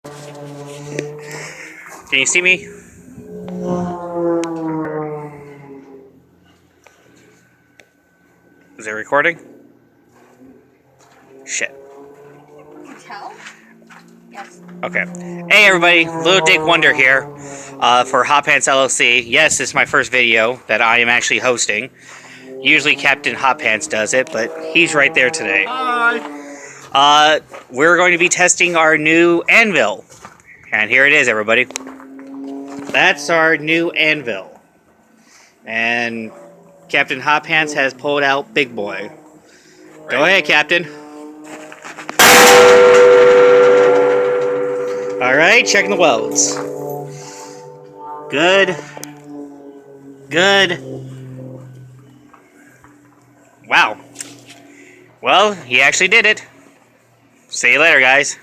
Can you see me? Is it recording? Shit. Can you tell? Yes. Okay. Hey everybody, Little Dick Wonder here for Hot Pants LLC. Yes, this is my first video that I am actually hosting. Usually Captain Hot Pants does it, but he's right there today. Hi! We're going to be testing our new anvil. And here it is, everybody. That's our new anvil. And Captain Hot Pants has pulled out Big Boy. Go ahead, Captain. Alright, checking the welds. Good. Good. Wow. Well, he actually did it. See you later, guys.